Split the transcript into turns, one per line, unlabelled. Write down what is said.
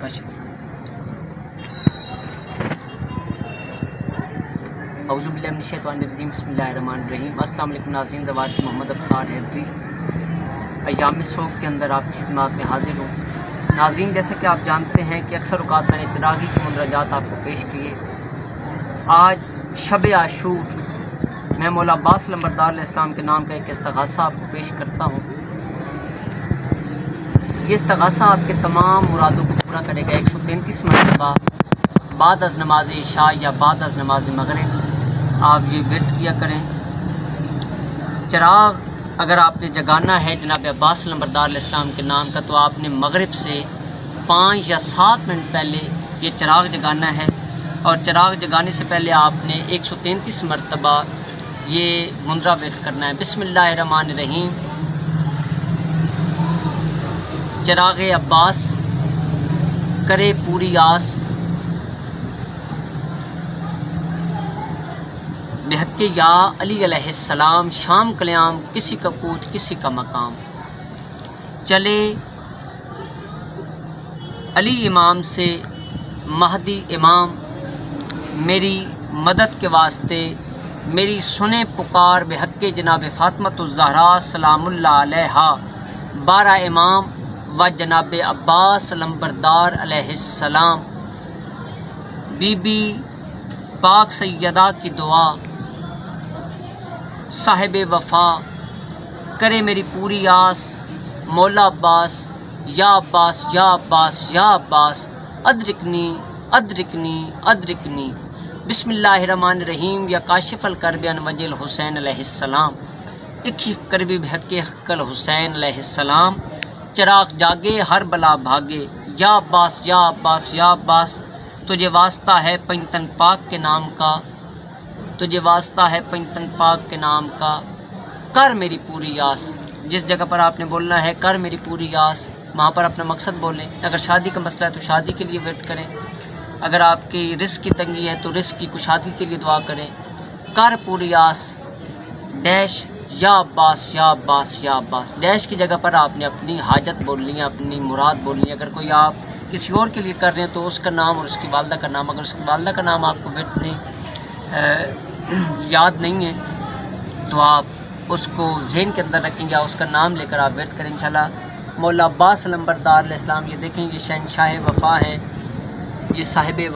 औज़ुबिल्लाहिमिनश्शैतानिर्रजीम बिस्मिल्लाहिर्रहमानिर्रहीम। अस्सलाम वालेकुम नाज़रीन, ज़वार की मोहम्मद अब्सार हैदरी अय्याम शौक़ के अंदर आपकी खिदमत में हाजिर हूँ। नाज़रीन, जैसा कि आप जानते हैं कि अक्सर औक़ात मैंने चिरागी के मुंदरजात आपको पेश किए। आज शब आशूर मैं मौला अब्बास लंबरदार अलैहिस्सलाम के नाम का एक इस्तिग़ासा आपको पेश करता हूँ। ये इस्तिग़ासा आपके तमाम मुरादों को पूरा करेगा। 133 मरतबा बाद अज़ नमाज इशा या बाद अज़ नमाज मगरिब आप ये विर्द किया करें। चिराग अगर आपने जगाना है जनाब अब्बास लंबरदार अलैहिस्सलाम के नाम का, तो आपने मगरिब से 5 या 7 मिनट पहले ये चिराग जगाना है। और चिराग जगाने से पहले आपने 133 मरतबा ये मुंदरा विर्द करना है। बिस्मिल्लाहिर्रहमानिर्रहीम। चिराग अब्बास करे पूरी आस, बेहक़ या अली अलैहिस्सलाम, शाम कल्याम किसी का कूच किसी का मकाम। चले अली इमाम से महदी इमाम, मेरी मदद के वास्ते मेरी सुने पुकार। बेहक़ जनाब फ़ातिमतुज़्ज़हरा सलामुल्लाह अलैहा, 12 इमाम व जनाब अब्बास लंबरदार अलैहिस्सलाम। बीबी पाक सैयदा की दुआ, साहिब वफ़ा करे मेरी पूरी आस। मौला अब्बास या अब्बास या अब्बास या अब्बास, अदरिकनी अदरिकनी अदरिकनी। बिस्मिल्लाहिर्रहमानिर्रहीम। या काशिफ़ल कर्ब अन वजिल हुसैन अलैहिस्सलाम, इक्शिफ़ करबी बेहक़ हक़्क़ल हुसैन अलैहिस्सलाम। चिराग जागे हर बला भागे, या अब्बास या अब्बास या अब्बास। तुझे वास्ता है पंजतन पाक के नाम का, तुझे वास्ता है पंजतन पाक के नाम का। कर मेरी पूरी आस। जिस जगह पर आपने बोलना है कर मेरी पूरी आस, वहाँ पर अपना मकसद बोलें। अगर शादी का मसला है तो शादी के लिए विर्द करें। अगर आपकी रिस्क की तंगी है तो रिस्क की कुशादी के लिए दुआ करें। कर पूरी आस डैश या अब्बास या अब्बास या अब्बास। डैश की जगह पर आपने अपनी हाजत बोलनी है, अपनी मुराद बोलनी है। अगर कोई आप किसी और के लिए कर रहे हैं तो उसका नाम और उसकी वालदा का नाम, अगर उसकी वालदा का नाम आपको विर्द नहीं याद नहीं है तो आप उसको ज़हन के अंदर रखें या उसका नाम लेकर आप विर्द करें इंशाल्लाह। मौला अब्बास लंबरदार अलैहिस्सलाम, ये देखें, ये शहंशाह वफ़ा हैं, ये साहिब